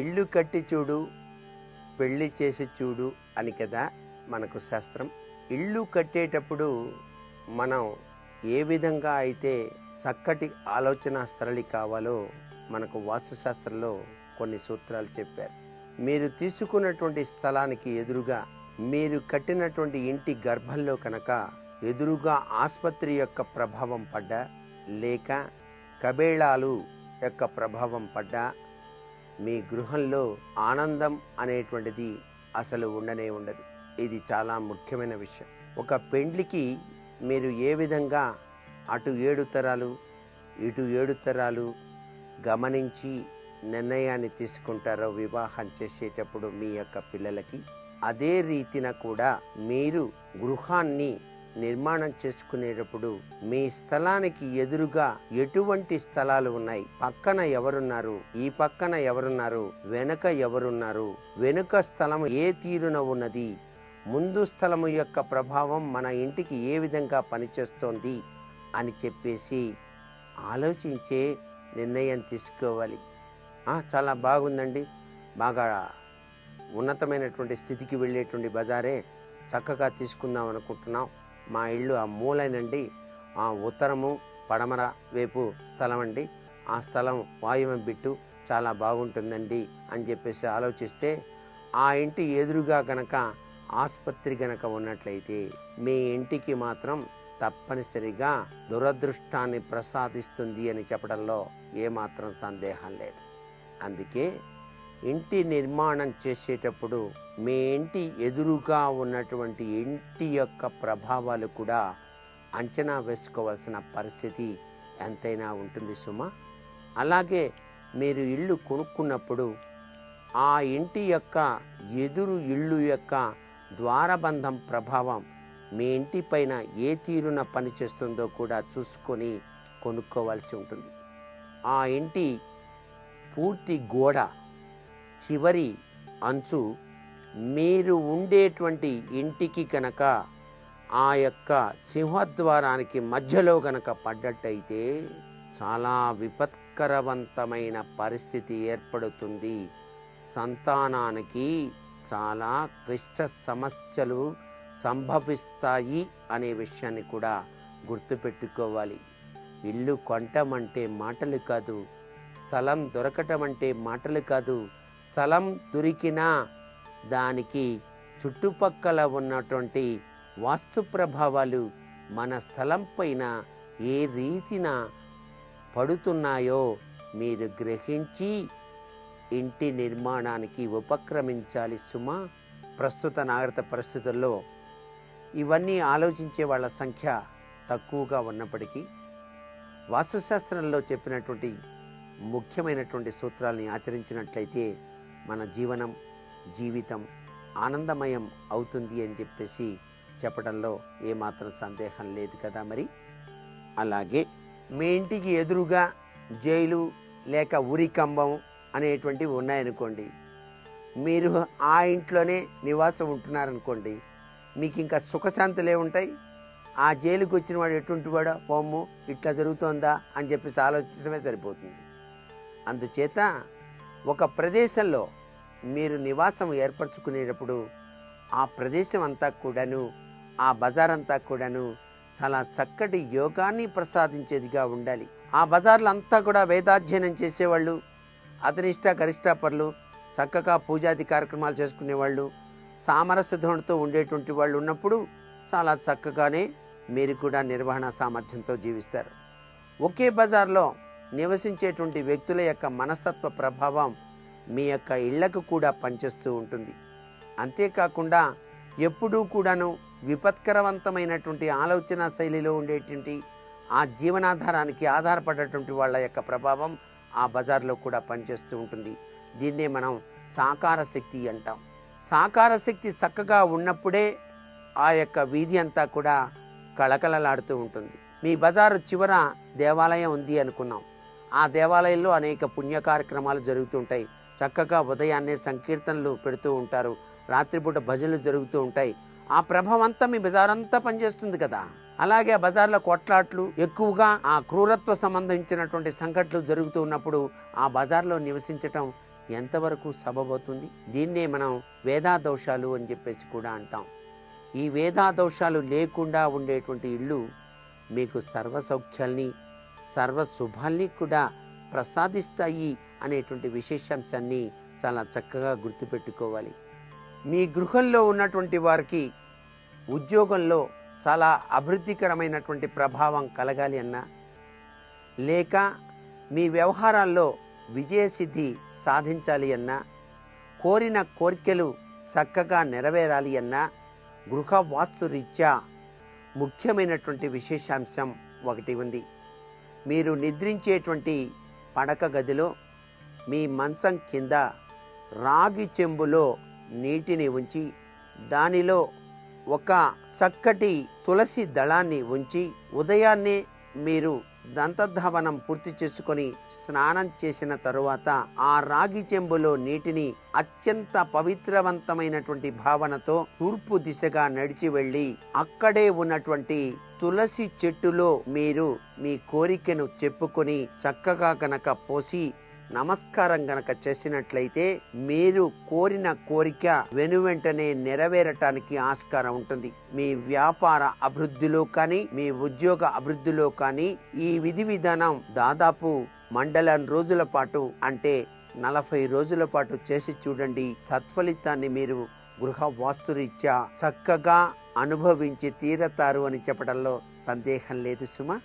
ఇల్లు కట్టి చూడు, పెళ్లి చేసి చూడు అని కదా మనకు శాస్త్రం. ఇల్లు కట్టేటప్పుడు మనం ఏ విధంగా అయితే చక్కటి ఆలోచన సరళి కావాలో మనకు వాస్తుశాస్త్రంలో కొన్ని సూత్రాలు చెప్పారు. మీరు తీసుకున్నటువంటి స్థలానికి ఎదురుగా, మీరు కట్టినటువంటి ఇంటి గర్భంలో కనుక ఎదురుగా ఆసుపత్రి యొక్క ప్రభావం పడ్డా, లేక కబేళాలు యొక్క ప్రభావం పడ్డా, మీ గృహంలో ఆనందం అనేటువంటిది అసలు ఉండనే ఉండదు. ఇది చాలా ముఖ్యమైన విషయం. ఒక పెండ్లికి మీరు ఏ విధంగా అటు 7 తరాలు ఇటు 7 తరాలు గమనించి నిర్ణయాన్ని తీసుకుంటారో వివాహం చేసేటప్పుడు మీ యొక్క పిల్లలకి, అదే రీతిన కూడా మీరు గృహాన్ని నిర్మాణం చేసుకునేటప్పుడు మీ స్థలానికి ఎదురుగా ఎటువంటి స్థలాలు ఉన్నాయి, పక్కన ఎవరున్నారు, ఈ పక్కన ఎవరున్నారు, వెనుక ఎవరున్నారు, వెనుక స్థలం ఏ తీరున ఉన్నది, ముందు స్థలము యొక్క ప్రభావం మన ఇంటికి ఏ విధంగా పనిచేస్తోంది అని చెప్పేసి ఆలోచించే నిర్ణయం తీసుకోవాలి. చాలా బాగుందండి, బాగా ఉన్నతమైనటువంటి స్థితికి వెళ్ళేటువంటి బజారే చక్కగా తీసుకుందాం అనుకుంటున్నాం. మా ఇల్లు ఆ మూలనండి, ఆ ఉత్తరము పడమర వైపు స్థలం అండి, ఆ స్థలం వాయువ్యం బిట్టు చాలా బాగుంటుందండి అని చెప్పేసి ఆలోచిస్తే, ఆ ఇంటి ఎదురుగా గనక ఆసుపత్రి గనక ఉన్నట్లయితే మీ ఇంటికి మాత్రం తప్పనిసరిగా దురదృష్టాన్ని ప్రసాదిస్తుంది అని చెప్పడంలో ఏమాత్రం సందేహం లేదు. అందుకే ఇంటి నిర్మాణం చేసేటప్పుడు మీ ఇంటి ఎదురుగా ఉన్నటువంటి ఇంటి యొక్క ప్రభావాలు కూడా అంచనా వేసుకోవాల్సిన పరిస్థితి ఎంతైనా ఉంటుంది సుమా. అలాగే మీరు ఇల్లు కొనుక్కున్నప్పుడు ఆ ఇంటి యొక్క ఎదురు ఇల్లు యొక్క ద్వారబంధం ప్రభావం మీ ఇంటి పైన ఏ తీరున పనిచేస్తుందో కూడా చూసుకొని కొనుక్కోవాల్సి ఉంటుంది. ఆ ఇంటి పూర్తి గోడ చివరి అంచు మీరు ఉండేటువంటి ఇంటికి కనుక ఆ యొక్క సింహద్వారానికి మధ్యలో కనుక పడ్డట్టయితే చాలా విపత్కరవంతమైన పరిస్థితి ఏర్పడుతుంది. సంతానానికి చాలా క్లిష్ట సమస్యలు సంభవిస్తాయి అనే విషయాన్ని కూడా గుర్తుపెట్టుకోవాలి. ఇల్లు కొనటం మాటలు కాదు, స్థలం దొరకటం మాటలు కాదు. స్థలం దొరికినా దానికి చుట్టుపక్కల ఉన్నటువంటి వాస్తు ప్రభావాలు మన స్థలం పైన ఏ రీతిన పడుతున్నాయో మీరు గ్రహించి ఇంటి నిర్మాణానికి ఉపక్రమించాలి సుమా. ప్రస్తుత నాగరిక పరిస్థితుల్లో ఇవన్నీ ఆలోచించే వాళ్ళ సంఖ్య తక్కువగా ఉన్నప్పటికీ వాస్తుశాస్త్రంలో చెప్పినటువంటి ముఖ్యమైనటువంటి సూత్రాలని ఆచరించినట్లయితే మన జీవితం ఆనందమయం అవుతుంది అని చెప్పేసి చెప్పడంలో ఏమాత్రం సందేహం లేదు కదా. మరి అలాగే మీ ఇంటికి ఎదురుగా జైలు లేక ఉరికంబం అనేటువంటివి ఉన్నాయనుకోండి, మీరు ఆ ఇంట్లోనే నివాసం ఉంటున్నారనుకోండి, మీకు ఇంకా సుఖశాంతులే ఉంటాయి. ఆ జైలుకి వచ్చిన వాడు ఎటువంటి వాడో, పొమ్ము ఇట్లా జరుగుతోందా అని చెప్పేసి ఆలోచించడమే సరిపోతుంది. అందుచేత ఒక ప్రదేశంలో మీరు నివాసం ఏర్పరచుకునేటప్పుడు ఆ ప్రదేశం అంతా కూడాను, ఆ బజార్ అంతా కూడాను చాలా చక్కటి యోగాన్ని ప్రసాదించేదిగా ఉండాలి. ఆ బజార్లో అంతా కూడా వేదాధ్యయనం చేసేవాళ్ళు, అతనిష్ట గరిష్టాపరులు, చక్కగా పూజాది కార్యక్రమాలు చేసుకునేవాళ్ళు, సామరస్య ధోరణితో ఉండేటువంటి వాళ్ళు ఉన్నప్పుడు చాలా చక్కగానే మీరు కూడా నిర్వహణ సామర్థ్యంతో జీవిస్తారు. ఒకే బజార్లో నివసించేటువంటి వ్యక్తుల యొక్క మనస్తత్వ ప్రభావం మీ యొక్క ఇళ్లకు కూడా పనిచేస్తూ ఉంటుంది. అంతేకాకుండా ఎప్పుడూ కూడాను విపత్కరవంతమైనటువంటి ఆలోచన శైలిలో ఉండేటువంటి ఆ జీవనాధారానికి ఆధారపడేటువంటి వాళ్ళ యొక్క ప్రభావం ఆ బజార్లో కూడా పనిచేస్తూ ఉంటుంది. దీన్నే మనం సాకార శక్తి అంటాం. సాకార శక్తి చక్కగా ఉన్నప్పుడే ఆ యొక్క వీధి అంతా కూడా కళకళలాడుతూ ఉంటుంది. మీ బజారు చివర దేవాలయం ఉంది అనుకున్నాం, ఆ దేవాలయంలో అనేక పుణ్య కార్యక్రమాలు జరుగుతుంటాయి. చక్కగా ఉదయాన్నే సంకీర్తనలు పెడుతూ ఉంటారు, రాత్రిపూట భజనలు జరుగుతూ ఉంటాయి. ఆ ప్రభావం అంతా మీ బజారంతా పనిచేస్తుంది కదా. అలాగే ఆ బజార్లో కొట్లాట్లు ఎక్కువగా, ఆ క్రూరత్వ సంబంధించినటువంటి సంఘటనలు జరుగుతూ ఉన్నప్పుడు ఆ బజార్లో నివసించటం ఎంతవరకు సబబవుతుంది? దీన్నే మనం వేదాదోషాలు అని చెప్పేసి కూడా అంటాం. ఈ వేదాదోషాలు లేకుండా ఉండేటువంటి ఇళ్ళు మీకు సర్వ సౌఖ్యాల్ని, సర్వ శుభాల్ని కూడా ప్రసాదిస్తాయి అనేటువంటి విశేషాంశాన్ని చాలా చక్కగా గుర్తుపెట్టుకోవాలి. మీ గృహంలో ఉన్నటువంటి వారికి ఉద్యోగంలో చాలా అభివృద్ధికరమైనటువంటి ప్రభావం కలగాలి అన్నా, లేక మీ వ్యవహారాల్లో విజయసిద్ధి సాధించాలి అన్నా, కోరిన కోరికలు చక్కగా నెరవేరాలి అన్నా, గృహ వాస్తు రీత్యా ముఖ్యమైనటువంటి విశేషాంశం ఒకటి ఉంది. మీరు నిద్రించేటువంటి పడక గదిలో మీ మంచం కింద రాగి చెంబులో నీటిని ఉంచి దానిలో ఒక చక్కటి తులసి దళాన్ని ఉంచి ఉదయాన్నే మీరు దంతధావనం పూర్తి చేసుకొని స్నానం చేసిన తరువాత ఆ రాగి చెంబులో నీటిని అత్యంత పవిత్రవంతమైనటువంటి భావనతో తూర్పు దిశగా నడిచి వెళ్ళి అక్కడే ఉన్నటువంటి తులసి చెట్టులో మీరు మీ కోరికను చెప్పుకొని చక్కగా గనక పోసి నమస్కారం గనక చేసినట్లయితే మీరు కోరిన కోరిక వెనువెంటనే నెరవేరటానికి ఆస్కారం ఉంటుంది. మీ వ్యాపార అభివృద్ధిలో కానీ, మీ ఉద్యోగ అభివృద్ధిలో కానీ ఈ విధి విధానం దాదాపు మండలం రోజుల పాటు, అంటే 40 రోజుల పాటు చేసి చూడండి. సత్ఫలితాన్ని మీరు గృహ వాస్తురీత్యా చక్కగా అనుభవించి తీరతారు అని చెప్పడంలో సందేహం లేదు సుమా.